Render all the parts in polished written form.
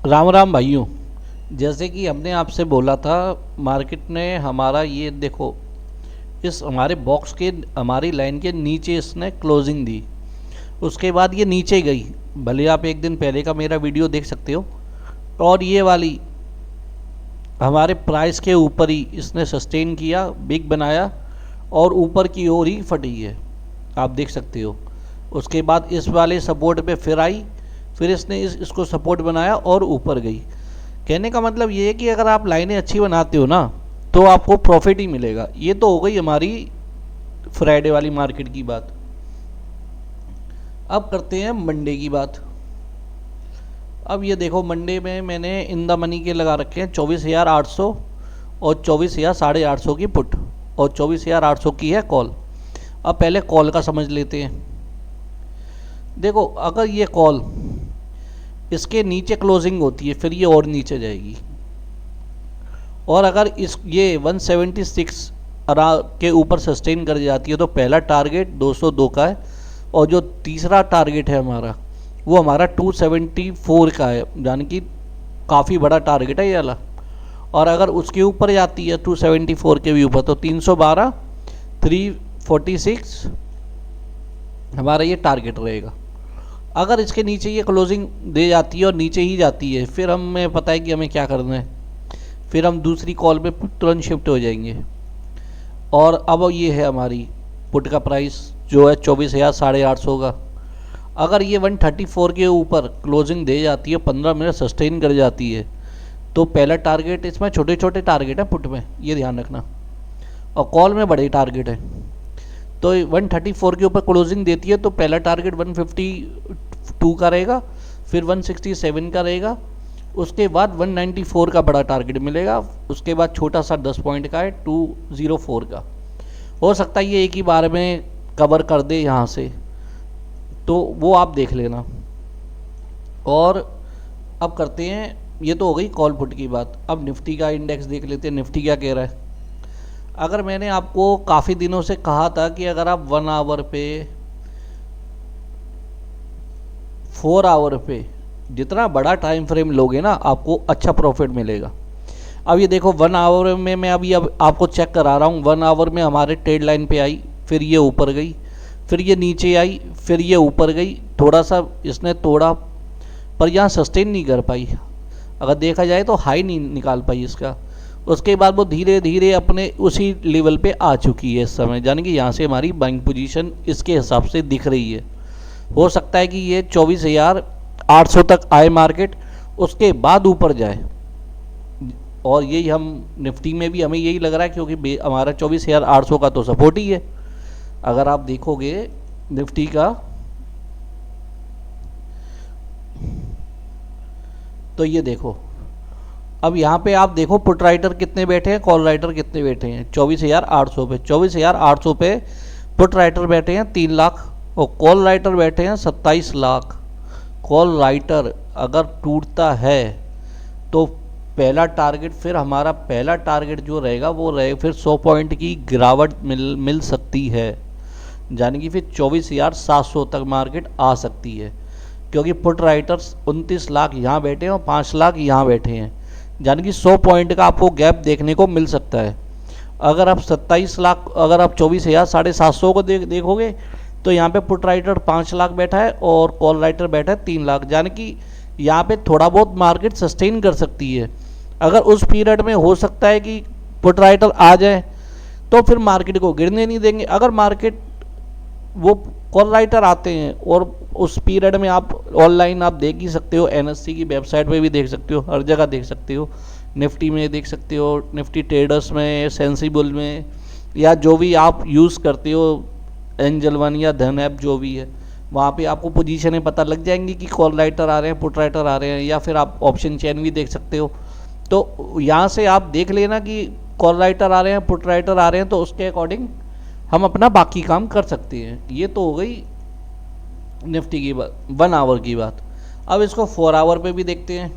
राम राम भाइयों। जैसे कि हमने आपसे बोला था, मार्केट ने हमारा ये देखो, इस हमारे बॉक्स के हमारी लाइन के नीचे इसने क्लोजिंग दी। उसके बाद ये नीचे गई। भले आप एक दिन पहले का मेरा वीडियो देख सकते हो। और ये वाली हमारे प्राइस के ऊपर ही इसने सस्टेन किया, बिग बनाया और ऊपर की ओर ही फटी है, आप देख सकते हो। उसके बाद इस वाले सपोर्ट पे फिर आई, फिर इसने इसको सपोर्ट बनाया और ऊपर गई। कहने का मतलब ये है कि अगर आप लाइनें अच्छी बनाते हो ना, तो आपको प्रॉफिट ही मिलेगा। ये तो हो गई हमारी फ्राइडे वाली मार्केट की बात। अब करते हैं मंडे की बात। अब ये देखो, मंडे में मैंने इन द मनी के लगा रखे हैं 24,800 और 24,850 की पुट और 24,800 की है कॉल। अब पहले कॉल का समझ लेते हैं। देखो, अगर ये कॉल इसके नीचे क्लोजिंग होती है, फिर ये और नीचे जाएगी। और अगर इस ये 176 के ऊपर सस्टेन कर जाती है, तो पहला टारगेट 202 का है और जो तीसरा टारगेट है हमारा, वो हमारा 274 का है, यानी कि काफ़ी बड़ा टारगेट है ये वाला। और अगर उसके ऊपर जाती है 274 के भी ऊपर, तो 312, 346 हमारा ये टारगेट रहेगा। अगर इसके नीचे ये क्लोजिंग दे जाती है और नीचे ही जाती है, फिर हमें पता है कि हमें क्या करना है। फिर हम दूसरी कॉल पे तुरंत शिफ्ट हो जाएंगे। और अब ये है हमारी पुट का प्राइस, जो है 24,850 का। अगर ये 134 के ऊपर क्लोजिंग दे जाती है, 15 मिनट सस्टेन कर जाती है, तो पहला टारगेट, इसमें छोटे छोटे टारगेट है पुट में, ये ध्यान रखना, और कॉल में बड़े टारगेट है। तो 134 के ऊपर क्लोजिंग देती है, तो पहला टारगेट 152 का रहेगा, फिर 167 का रहेगा, उसके बाद 194 का बड़ा टारगेट मिलेगा, उसके बाद छोटा सा 10 पॉइंट का है 204 का। हो सकता है ये एक ही बार में कवर कर दे यहाँ से, तो वो आप देख लेना। और अब करते हैं, ये तो हो गई कॉल पुट की बात। अब निफ्टी का इंडेक्स देख लेते हैं, निफ्टी क्या कह रहा है। अगर मैंने आपको काफ़ी दिनों से कहा था कि अगर आप 1 आवर पे, 4 आवर पे जितना बड़ा टाइम फ्रेम लोगे ना, आपको अच्छा प्रॉफिट मिलेगा। अब ये देखो, 1 आवर में मैं अभी अब आपको चेक करा रहा हूँ। 1 आवर में हमारे ट्रेड लाइन पे आई, फिर ये ऊपर गई, फिर ये नीचे आई, फिर ये ऊपर गई, थोड़ा सा इसने तोड़ा, पर यहाँ सस्टेन नहीं कर पाई। अगर देखा जाए तो हाई नहीं निकाल पाई इसका। उसके बाद वो धीरे धीरे अपने उसी लेवल पे आ चुकी है इस समय, यानी कि यहाँ से हमारी बाइंग पोजीशन इसके हिसाब से दिख रही है। हो सकता है कि ये 24,800 तक आए मार्केट, उसके बाद ऊपर जाए। और यही हम निफ्टी में भी हमें यही लग रहा है, क्योंकि हमारा 24,800 का तो सपोर्ट ही है। अगर आप देखोगे निफ्टी का, तो ये देखो, अब यहाँ पे आप देखो पुट राइटर कितने बैठे हैं, कॉल राइटर कितने बैठे हैं। 24,800 पे, 24,800 पे पुट राइटर बैठे हैं 3 लाख और कॉल राइटर बैठे हैं 27 लाख। कॉल राइटर अगर टूटता है तो पहला टारगेट, फिर हमारा पहला टारगेट जो रहेगा वो रहेगा, फिर 100 पॉइंट की गिरावट मिल सकती है, यानी कि फिर 24,700 तक मार्केट आ सकती है। क्योंकि पुट राइटर्स 29 लाख यहाँ बैठे हैं और 5 लाख यहाँ बैठे हैं, यानी कि 100 पॉइंट का आपको गैप देखने को मिल सकता है। अगर आप 27 लाख, अगर आप 24,750 को देखोगे, तो यहाँ पे पुट राइटर 5 लाख बैठा है और कॉल राइटर बैठा है 3 लाख, यानी कि यहाँ पे थोड़ा बहुत मार्केट सस्टेन कर सकती है। अगर उस पीरियड में हो सकता है कि पुट राइटर आ जाए, तो फिर मार्केट को गिरने नहीं देंगे। अगर मार्केट वो कॉल राइटर आते हैं, और उस पीरियड में आप ऑनलाइन आप देख ही सकते हो, एनएससी की वेबसाइट पे भी देख सकते हो, हर जगह देख सकते हो, निफ्टी में देख सकते हो, निफ्टी ट्रेडर्स में, सेंसिबल में, या जो भी आप यूज़ करते हो, एंजल वन या धन ऐप जो भी है, वहाँ पे आपको पोजीशनें पता लग जाएंगी कि कॉल राइटर आ रहे हैं, पुट राइटर आ रहे हैं, या फिर आप ऑप्शन चेन भी देख सकते हो। तो यहाँ से आप देख लेना कि कॉल राइटर आ रहे हैं, पुट राइटर आ रहे हैं, तो उसके अकॉर्डिंग हम अपना बाकी काम कर सकते हैं। ये तो हो गई निफ्टी की बात, 1 आवर की बात। अब इसको 4 आवर पे भी देखते हैं।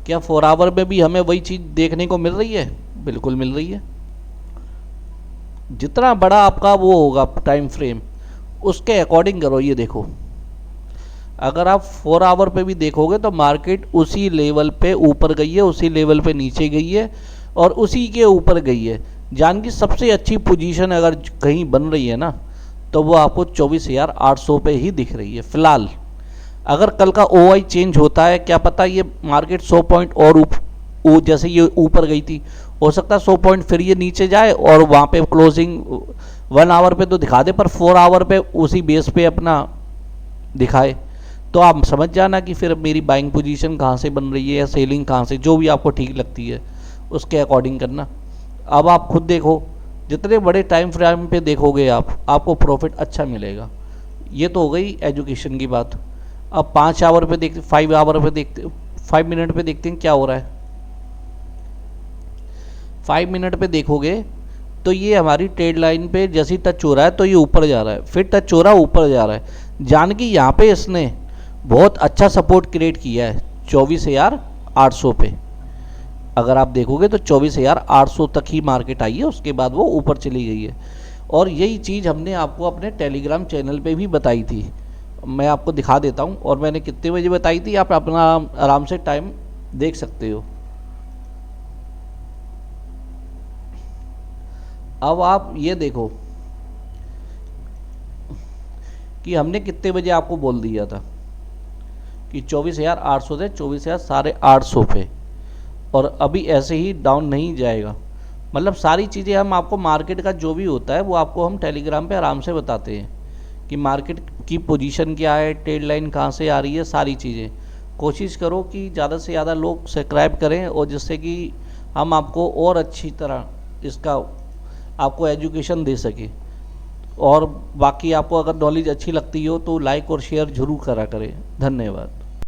क्या 4 आवर में भी हमें वही चीज़ देखने को मिल रही है? बिल्कुल मिल रही है। जितना बड़ा आपका वो होगा टाइम फ्रेम, उसके अकॉर्डिंग करो। ये देखो, अगर आप 4 आवर पे भी देखोगे तो मार्केट उसी लेवल पे ऊपर गई है, उसी लेवल पे नीचे गई है और उसी के ऊपर गई है। जान की सबसे अच्छी पोजीशन अगर कहीं बन रही है ना तो वो आपको 24,800 पे ही दिख रही है फिलहाल। अगर कल का OI चेंज होता है, क्या पता ये मार्केट 100 पॉइंट और जैसे ये ऊपर गई थी, हो सकता है 100 पॉइंट फिर ये नीचे जाए और वहाँ पे क्लोजिंग 1 आवर पे तो दिखा दे, पर 4 आवर पे उसी बेस पे अपना दिखाए। तो आप समझ जाना कि फिर मेरी बाइंग पोजीशन कहाँ से बन रही है या सेलिंग कहाँ से, जो भी आपको ठीक लगती है उसके अकॉर्डिंग करना। अब आप खुद देखो, जितने बड़े टाइम फ्रेम पे देखोगे आपको प्रॉफिट अच्छा मिलेगा। ये तो हो गई एजुकेशन की बात। अब 5 आवर पे देखते, 5 आवर पे देखते, 5 मिनट पे देखते हैं क्या हो रहा है। 5 मिनट पे देखोगे तो ये हमारी ट्रेड लाइन पे जैसे ही टच हो रहा है तो ये ऊपर जा रहा है, फिर टच हो रहा है ऊपर जा रहा है। जान कि यहाँ पे इसने बहुत अच्छा सपोर्ट क्रिएट किया है 24,800 पे। अगर आप देखोगे तो 24,800 तक ही मार्केट आई है, उसके बाद वो ऊपर चली गई है। और यही चीज़ हमने आपको अपने टेलीग्राम चैनल पे भी बताई थी। मैं आपको दिखा देता हूँ, और मैंने कितने बजे बताई थी आप अपना आराम से टाइम देख सकते हो। अब आप ये देखो कि हमने कितने बजे आपको बोल दिया था कि 24,800 से 24,850 पे, और अभी ऐसे ही डाउन नहीं जाएगा। मतलब सारी चीज़ें हम आपको मार्केट का जो भी होता है वो आपको हम टेलीग्राम पे आराम से बताते हैं कि मार्केट की पोजीशन क्या है, ट्रेड लाइन कहाँ से आ रही है, सारी चीज़ें। कोशिश करो कि ज़्यादा से ज़्यादा लोग सब्सक्राइब करें, और जिससे कि हम आपको और अच्छी तरह इसका आपको एजुकेशन दे सके। और बाकी आपको अगर नॉलेज अच्छी लगती हो तो लाइक और शेयर ज़रूर करा करें। धन्यवाद।